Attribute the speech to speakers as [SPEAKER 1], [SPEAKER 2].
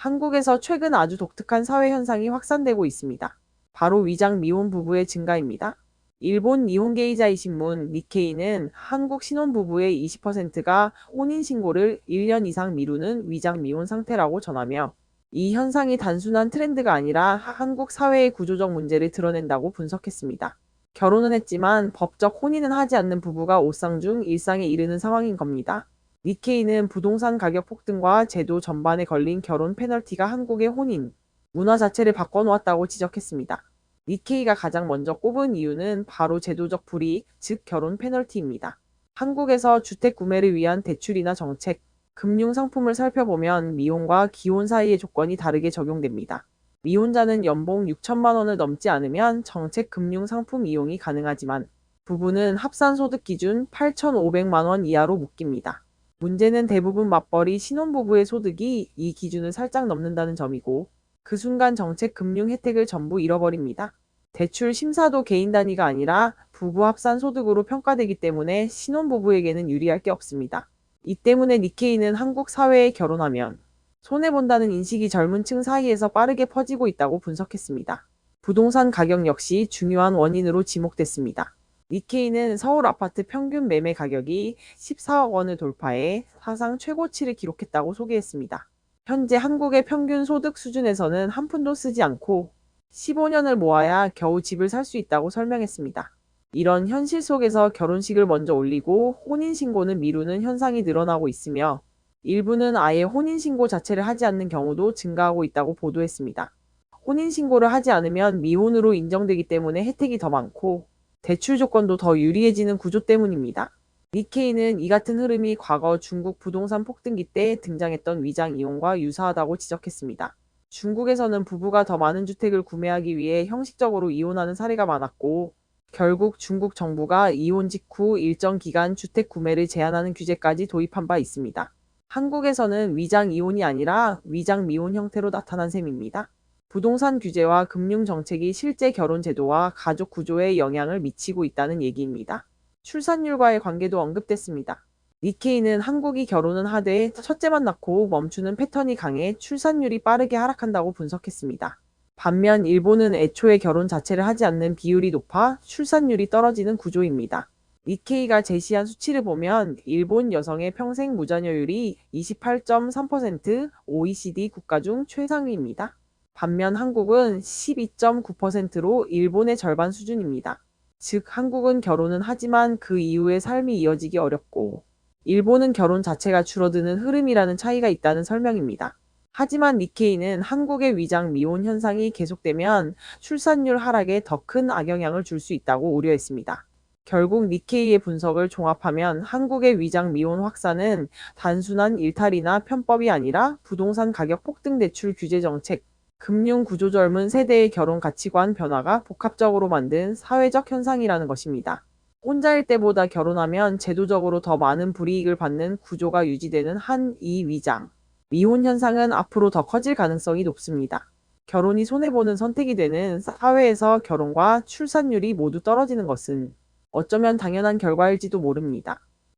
[SPEAKER 1] 한국에서 최근 아주 독특한 사회 현상이 확산되고 있습니다. 바로 위장 미혼 부부의 증가입니다. 일본 니혼게이자이 신문 니케이는 한국 신혼부부의 20%가 혼인신고를 1년 이상 미루는 위장 미혼 상태라고 전하며 이 현상이 단순한 트렌드가 아니라 한국 사회의 구조적 문제를 드러낸다고 분석했습니다. 결혼은 했지만 법적 혼인은 하지 않는 부부가 오상 중 일상에 이르는 상황인 겁니다. 니케이는 부동산 가격 폭등과 제도 전반에 걸린 결혼 페널티가 한국의 혼인 문화 자체를 바꿔놓았다고 지적했습니다. 니케이가 가장 먼저 꼽은 이유는 바로 제도적 불이익, 즉 결혼 페널티입니다. 한국에서 주택 구매를 위한 대출이나 정책, 금융 상품을 살펴보면 미혼과 기혼 사이의 조건이 다르게 적용됩니다. 미혼자는 연봉 6천만 원을 넘지 않으면 정책 금융 상품 이용이 가능하지만 부부는 합산 소득 기준 8,500만 원 이하로 묶입니다. 문제는 대부분 맞벌이 신혼부부의 소득이 이 기준을 살짝 넘는다는 점이고 그 순간 정책 금융 혜택을 전부 잃어버립니다. 대출 심사도 개인 단위가 아니라 부부 합산 소득으로 평가되기 때문에 신혼부부에게는 유리할 게 없습니다. 이 때문에 니케이는 한국 사회에 결혼하면 손해본다는 인식이 젊은 층 사이에서 빠르게 퍼지고 있다고 분석했습니다. 부동산 가격 역시 중요한 원인으로 지목됐습니다. 니케이는 서울 아파트 평균 매매 가격이 14억 원을 돌파해 사상 최고치를 기록했다고 소개했습니다. 현재 한국의 평균 소득 수준에서는 한 푼도 쓰지 않고 15년을 모아야 겨우 집을 살 수 있다고 설명했습니다. 이런 현실 속에서 결혼식을 먼저 올리고 혼인신고는 미루는 현상이 늘어나고 있으며 일부는 아예 혼인신고 자체를 하지 않는 경우도 증가하고 있다고 보도했습니다. 혼인신고를 하지 않으면 미혼으로 인정되기 때문에 혜택이 더 많고 대출 조건도 더 유리해지는 구조 때문입니다. 니케이는 이 같은 흐름이 과거 중국 부동산 폭등기 때 등장했던 위장 이혼과 유사하다고 지적했습니다. 중국에서는 부부가 더 많은 주택을 구매하기 위해 형식적으로 이혼하는 사례가 많았고 결국 중국 정부가 이혼 직후 일정 기간 주택 구매를 제한하는 규제까지 도입한 바 있습니다. 한국에서는 위장 이혼이 아니라 위장 미혼 형태로 나타난 셈입니다. 부동산 규제와 금융 정책이 실제 결혼 제도와 가족 구조에 영향을 미치고 있다는 얘기입니다. 출산율과의 관계도 언급됐습니다. 니케이는 한국이 결혼은 하되 첫째만 낳고 멈추는 패턴이 강해 출산율이 빠르게 하락한다고 분석했습니다. 반면 일본은 애초에 결혼 자체를 하지 않는 비율이 높아 출산율이 떨어지는 구조입니다. 니케이가 제시한 수치를 보면 일본 여성의 평생 무자녀율이 28.3%, OECD 국가 중 최상위입니다. 반면 한국은 12.9%로 일본의 절반 수준입니다. 즉 한국은 결혼은 하지만 그 이후의 삶이 이어지기 어렵고 일본은 결혼 자체가 줄어드는 흐름이라는 차이가 있다는 설명입니다. 하지만 니케이는 한국의 위장 미혼 현상이 계속되면 출산율 하락에 더 큰 악영향을 줄 수 있다고 우려했습니다. 결국 니케이의 분석을 종합하면 한국의 위장 미혼 확산은 단순한 일탈이나 편법이 아니라 부동산 가격 폭등, 대출 규제 정책, 금융 구조, 젊은 세대의 결혼 가치관 변화가 복합적으로 만든 사회적 현상이라는 것입니다. 혼자일 때보다 결혼하면 제도적으로 더 많은 불이익을 받는 구조가 유지되는 한 이 위장 미혼 현상은 앞으로 더 커질 가능성이 높습니다. 결혼이 손해보는 선택이 되는 사회에서 결혼과 출산율이 모두 떨어지는 것은 어쩌면 당연한 결과일지도 모릅니다.